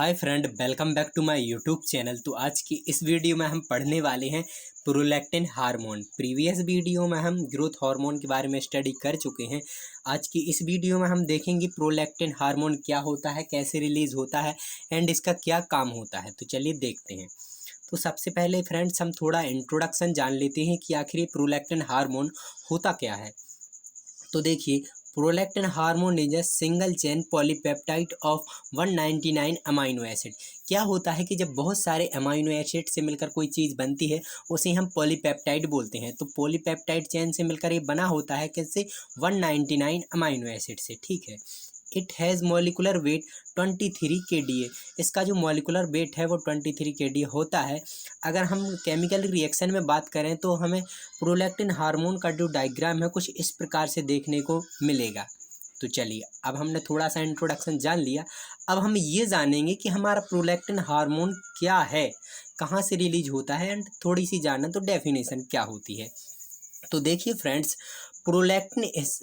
Hi friend, welcome back to my YouTube channel. तो आज की इस वीडियो में हम पढ़ने वाले हैं प्रोलैक्टिन हार्मोन। प्रीवियस वीडियो में हम ग्रोथ हार्मोन के बारे में स्टडी कर चुके हैं। आज की इस वीडियो में हम देखेंगे प्रोलैक्टिन हार्मोन क्या होता है, कैसे रिलीज होता है एंड इसका क्या काम होता है। तो चलिए देखते हैं। तो सबसे पहले फ्रेंड्स हम थोड़ा इंट्रोडक्शन जान लेते हैं कि आखिर ये प्रोलैक्टिन हार्मोन होता क्या है। तो देखिए, prolactin hormone is a single chain polypeptide of 199 amino acid. क्या होता है कि जब बहुत सारे अमाइनो एसिड से मिलकर कोई चीज़ बनती है उसे हम पॉलीपेप्टाइड बोलते हैं। तो पॉलीपेप्टाइड चेन से मिलकर ये बना होता है किससे? 199 अमाइनो एसिड से। ठीक है। It has molecular weight 23 kDa। इसका जो मॉलिकुलर वेट है वो 23 kDa होता है। अगर हम केमिकल रिएक्शन में बात करें तो हमें प्रोलैक्टिन हार्मोन का जो डायग्राम है कुछ इस प्रकार से देखने को मिलेगा। तो चलिए, अब हमने थोड़ा सा इंट्रोडक्शन जान लिया। अब हम ये जानेंगे कि हमारा प्रोलैक्टिन हार्मोन क्या है, कहाँ से रिलीज होता है एंड थोड़ी सी जाना तो डेफिनेशन क्या होती है। तो देखिए friends, prolactin is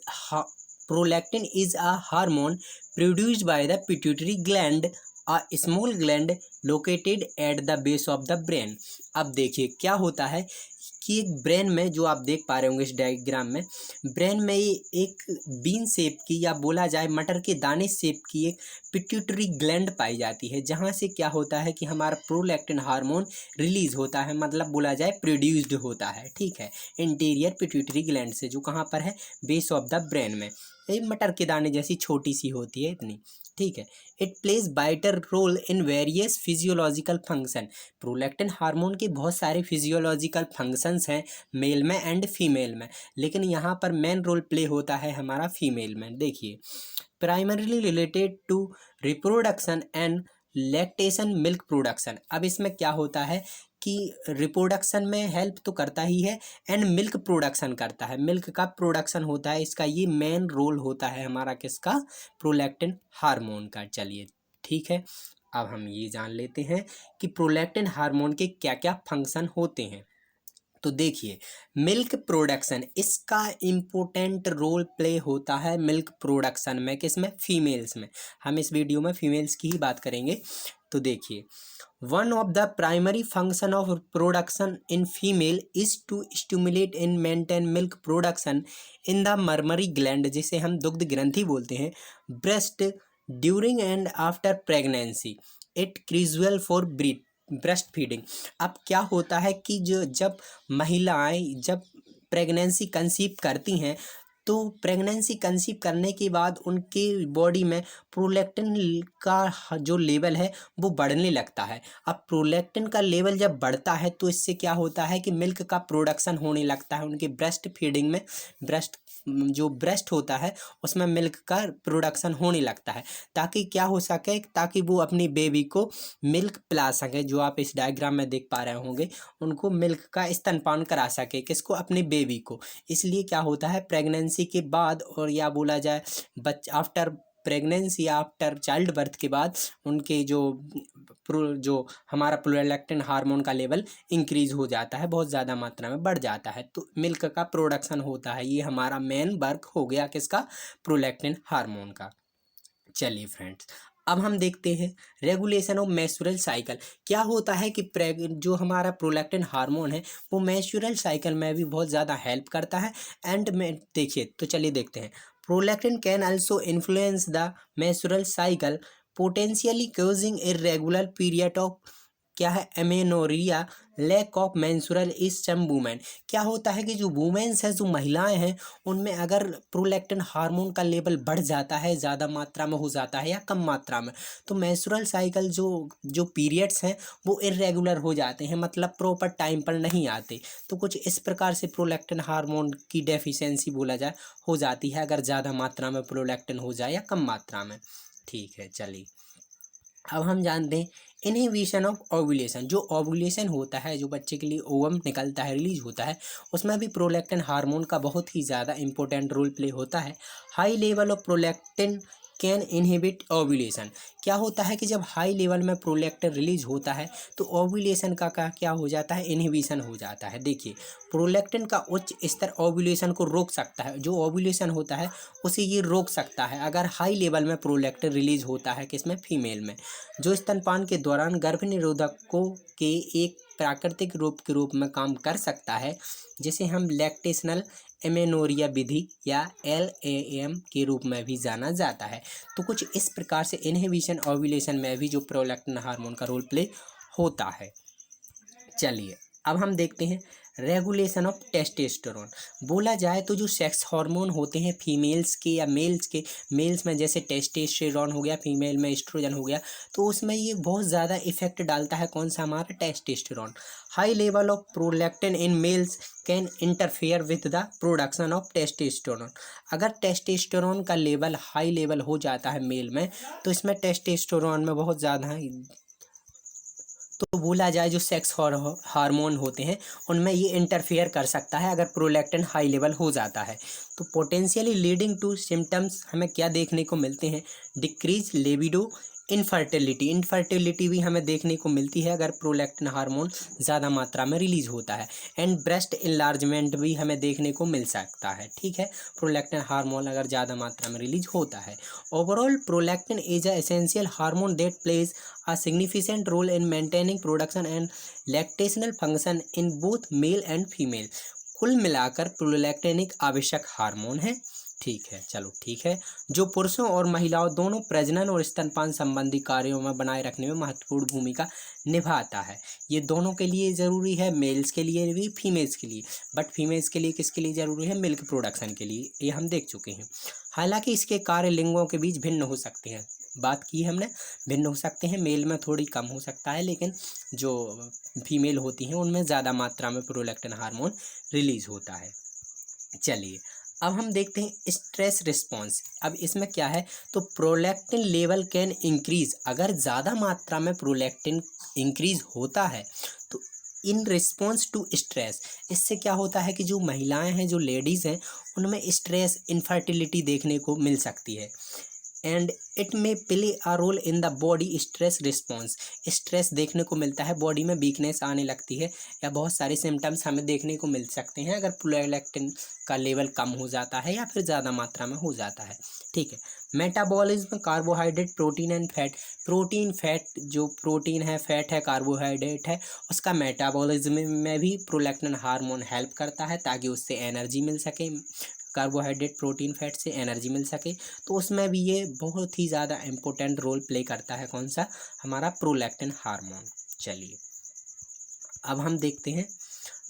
prolactin is a hormone produced by the pituitary gland, a small gland located at the base of the brain. अब देखिए क्या होता है कि एक ब्रेन में, जो आप देख पा रहे होंगे इस डायग्राम में, ब्रेन में ये एक बीन शेप की या बोला जाए मटर के दाने शेप की एक पिट्यूटरी ग्लैंड पाई जाती है, जहाँ से क्या होता है कि हमारा प्रोलैक्टिन हार्मोन रिलीज होता है, मतलब बोला जाए प्रोड्यूस्ड होता है। ठीक है। इंटीरियर पिट्यूटरी ग्लैंड से, जो कहाँ पर है? बेस ऑफ द ब्रेन में। ये मटर के दाने जैसी छोटी सी होती है, इतनी। ठीक है। It plays vital role in various physiological function. Prolactin hormone के बहुत सारे फिजियोलॉजिकल फंक्शंस हैं मेल में एंड फीमेल में, लेकिन यहाँ पर मेन रोल प्ले होता है हमारा फीमेल में। देखिए, primarily related to reproduction and lactation milk production. अब इसमें क्या होता है कि रिप्रोडक्शन में हेल्प तो करता ही है एंड मिल्क प्रोडक्शन करता है, मिल्क का प्रोडक्शन होता है, इसका ये मेन रोल होता है हमारा किसका? प्रोलैक्टिन हार्मोन का। चलिए ठीक है, अब हम ये जान लेते हैं कि प्रोलैक्टिन हार्मोन के क्या क्या फंक्शन होते हैं। तो देखिए, मिल्क प्रोडक्शन, इसका इम्पोर्टेंट रोल प्ले होता है मिल्क प्रोडक्शन में। किसमें? फीमेल्स में। हम इस वीडियो में फीमेल्स की ही बात करेंगे। तो देखिए, one of the primary function of production in female is to stimulate in maintain milk production in the mammary gland, जिसे हम दुग्ध ग्रंथि बोलते हैं, breast during and after pregnancy. It crucial for breast feeding. अब क्या होता है कि जब महिलाएं जब प्रेगनेंसी कंसीव करती हैं तो प्रेगनेंसी कंसीव करने के बाद उनके बॉडी में प्रोलैक्टिन का जो लेवल है वो बढ़ने लगता है। अब प्रोलैक्टिन का लेवल जब बढ़ता है तो इससे क्या होता है कि मिल्क का प्रोडक्शन होने लगता है उनके ब्रेस्ट फीडिंग में। जो ब्रेस्ट होता है उसमें मिल्क का प्रोडक्शन होने लगता है, ताकि क्या हो सके, ताकि वो अपनी बेबी को मिल्क पिला सके। जो आप इस डायग्राम में देख पा रहे होंगे, उनको मिल्क का स्तनपान करा सके। किसको? अपनी बेबी को। इसलिए क्या होता है, प्रेगनेंसी के बाद, और या बोला जाए after pregnancy, after child birth के बाद, उनके जो हमारा प्रोलैक्टिन हार्मोन का लेवल इंक्रीज हो जाता है, बहुत ज़्यादा मात्रा में बढ़ जाता है, तो मिल्क का प्रोडक्शन होता है। ये हमारा मेन वर्क हो गया किसका? प्रोलैक्टिन हार्मोन का। चलिए फ्रेंड्स, अब हम देखते हैं रेगुलेशन ऑफ मेंस्ट्रुअल साइकिल। क्या होता है कि जो हमारा प्रोलैक्टिन हार्मोन है वो मेंस्ट्रुअल साइकिल में भी बहुत ज़्यादा हेल्प करता है। एंड में देखिए, तो चलिए देखते हैं। Prolactin can also influence the menstrual cycle, potentially causing irregular period of, क्या है, amenorrhea, lack of menstrual is some women. क्या होता है कि जो वुमेन्स हैं, जो महिलाएं हैं, उनमें अगर प्रोलैक्टिन हार्मोन का लेवल बढ़ जाता है, ज़्यादा मात्रा में हो जाता है या कम मात्रा में, तो मेंस्ट्रुअल साइकिल जो जो पीरियड्स हैं वो इरेगुलर हो जाते हैं, मतलब प्रॉपर टाइम पर नहीं आते। तो कुछ इस प्रकार से प्रोलैक्टिन हार्मोन की डेफिशिएंसी बोला जाए हो जाती है, अगर ज़्यादा मात्रा में प्रोलैक्टिन हो जाए या कम मात्रा में। ठीक है, चलिए अब हम जानते हैं इनहिबिशन ऑफ ओव्यूलेशन। जो ओव्यूलेशन होता है, जो बच्चे के लिए ओवम निकलता है, रिलीज होता है, उसमें भी प्रोलैक्टिन हार्मोन का बहुत ही ज़्यादा इंपॉर्टेंट रोल प्ले होता है। High level of prolactin can inhibit ovulation. क्या होता है कि जब हाई लेवल में प्रोलैक्टिन रिलीज होता है तो ओव्यूलेशन का क्या हो जाता है, इनहिबिशन हो जाता है। देखिए प्रोलैक्टिन का उच्च स्तर ओव्यूलेशन को रोक सकता है, जो ओव्यूलेशन होता है उसे ये रोक सकता है अगर हाई लेवल में प्रोलैक्टिन रिलीज होता है, किसमें, फीमेल में, जो स्तनपान के दौरान गर्भ निरोधकों के एक प्राकृतिक रूप में काम कर सकता है, जिसे हम लैक्टेशनल एमेनोरिया विधि या LAM के रूप में भी जाना जाता है। तो कुछ इस प्रकार से इनहिबिशन ओव्यूलेशन में भी जो प्रोलैक्टिन हार्मोन का रोल प्ले होता है। चलिए अब हम देखते हैं रेगुलेशन ऑफ टेस्टोस्टेरोन। बोला जाए तो जो सेक्स हार्मोन होते हैं फीमेल्स के या मेल्स के, मेल्स में जैसे टेस्टोस्टेरोन हो गया, फीमेल में एस्ट्रोजन हो गया, तो उसमें ये बहुत ज़्यादा इफेक्ट डालता है कौन सा, हमारा testosterone. High level of prolactin in males can interfere with the production of testosterone. अगर टेस्टोस्टेरोन का लेवल हाई लेवल हो जाता है मेल में, तो इसमें टेस्टोस्टेरोन में बहुत ज़्यादा, तो बोला जाए जो सेक्स हार्मोन होते हैं उनमें ये इंटरफेयर कर सकता है अगर प्रोलैक्टिन हाई लेवल हो जाता है। तो पोटेंशियली लीडिंग टू सिम्टम्स हमें क्या देखने को मिलते हैं, डिक्रीज लिबिडो, इनफर्टिलिटी भी हमें देखने को मिलती है अगर प्रोलैक्टिन हार्मोन ज़्यादा मात्रा में रिलीज होता है, एंड ब्रेस्ट इनलार्जमेंट भी हमें देखने को मिल सकता है। ठीक है, प्रोलैक्टिन हार्मोन अगर ज़्यादा मात्रा में रिलीज होता है। Overall prolactin is a essential hormone that plays a significant role in maintaining production and lactational function in both male and female। कुल मिलाकर प्रोलैक्टिन एक आवश्यक हार्मोन है। ठीक है, चलो ठीक है, जो पुरुषों और महिलाओं दोनों प्रजनन और स्तनपान संबंधी कार्यों में बनाए रखने में महत्वपूर्ण भूमिका निभाता है। ये दोनों के लिए ज़रूरी है, मेल्स के लिए भी, फीमेल्स के लिए, बट फीमेल्स के लिए किसके लिए ज़रूरी है, मिल्क प्रोडक्शन के लिए, ये हम देख चुके हैं। हालांकि इसके कार्य लिंगों के बीच भिन्न हो सकते हैं, बात की हमने, भिन्न हो सकते हैं, मेल में थोड़ी कम हो सकता है, लेकिन जो फीमेल होती हैं उनमें ज़्यादा मात्रा में प्रोलैक्टिन हार्मोन रिलीज होता है। चलिए अब हम देखते हैं स्ट्रेस रिस्पॉन्स। अब इसमें क्या है, तो प्रोलैक्टिन लेवल कैन इंक्रीज, अगर ज़्यादा मात्रा में प्रोलैक्टिन इंक्रीज होता है तो इन रिस्पॉन्स टू स्ट्रेस, इससे क्या होता है कि जो महिलाएं हैं, जो लेडीज़ हैं, उनमें स्ट्रेस, इनफर्टिलिटी देखने को मिल सकती है, and it may play a role in the body stress response. Stress देखने को मिलता है, बॉडी में वीकनेस आने लगती है, या बहुत सारे सिम्टम्स हमें देखने को मिल सकते हैं अगर प्रोलैक्टिन का लेवल कम हो जाता है या फिर ज़्यादा मात्रा में हो जाता है। ठीक है, metabolism, carbohydrate, protein and fat. Protein, fat, जो प्रोटीन है, फैट है, कार्बोहाइड्रेट है, उसका मेटाबॉलिज्म में भी प्रोलैक्टिन हार्मोन हेल्प करता है ताकि उससे एनर्जी मिल सके, कार्बोहाइड्रेट, प्रोटीन, फैट से एनर्जी मिल सके, तो उसमें भी ये बहुत ही ज़्यादा इम्पोर्टेंट रोल प्ले करता है, कौन सा, हमारा प्रोलैक्टिन हार्मोन। चलिए अब हम देखते हैं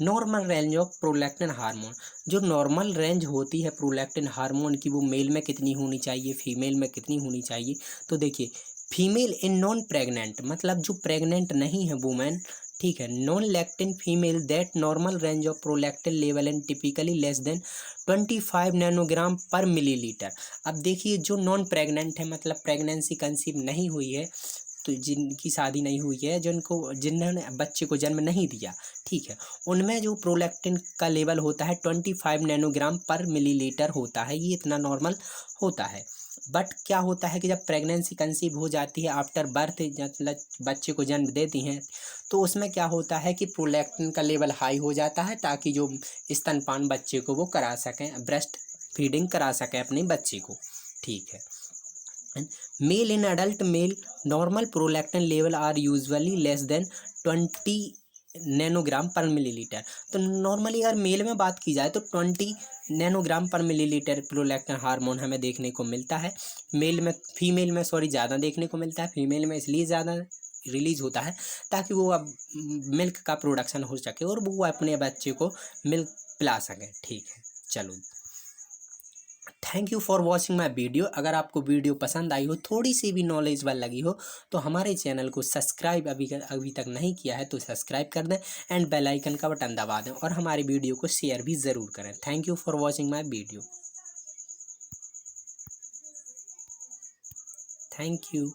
normal range of prolactin hormone. जो नॉर्मल रेंज होती है प्रोलैक्टिन हार्मोन की, वो मेल में कितनी होनी चाहिए, फीमेल में कितनी होनी चाहिए, तो देखिए फीमेल इन नॉन प्रेग्नेंट, मतलब जो प्रेग्नेंट नहीं है वुमेन, ठीक है, non lectin female, that normal range of prolactin level and typically less than 25 nanogram per millilitre. अब देखिए जो नॉन प्रेग्नेंट है, मतलब प्रेगनेंसी कंसीव नहीं हुई है, तो जिनकी शादी नहीं हुई है, जिन्होंने बच्चे को जन्म नहीं दिया, ठीक है, उनमें जो प्रोलैक्टिन का लेवल होता है 25 नैनोग्राम पर मिलीलीटर होता है, ये इतना नॉर्मल होता है। बट क्या होता है कि जब प्रेगनेंसी कंसीव हो जाती है, आफ्टर बर्थ, मतलब बच्चे को जन्म देती हैं, तो उसमें क्या होता है कि प्रोलैक्टिन का लेवल हाई हो जाता है ताकि जो स्तनपान बच्चे को वो करा सकें, ब्रेस्ट फीडिंग करा सकें अपने बच्चे को। ठीक है, male in adult male normal prolactin level are usually less than 20 nanogram per millilitre. तो नॉर्मली अगर मेल में बात की जाए तो 20 nanogram per millilitre prolactin hormone हमें देखने को मिलता है। फीमेल में ज़्यादा देखने को मिलता है। फीमेल में इसलिए ज़्यादा रिलीज होता है ताकि वो अब मिल्क का प्रोडक्शन हो सके और वो अपने बच्चे को मिल्क पिला सकें। ठीक है, चलो, thank you for watching my video. अगर आपको वीडियो पसंद आई हो, थोड़ी सी भी नॉलेजेबल लगी हो, तो हमारे चैनल को सब्सक्राइब अभी तक नहीं किया है तो सब्सक्राइब कर दें एंड बेल आइकन का बटन दबा दें और हमारी वीडियो को शेयर भी ज़रूर करें। Thank you for watching my video, thank you.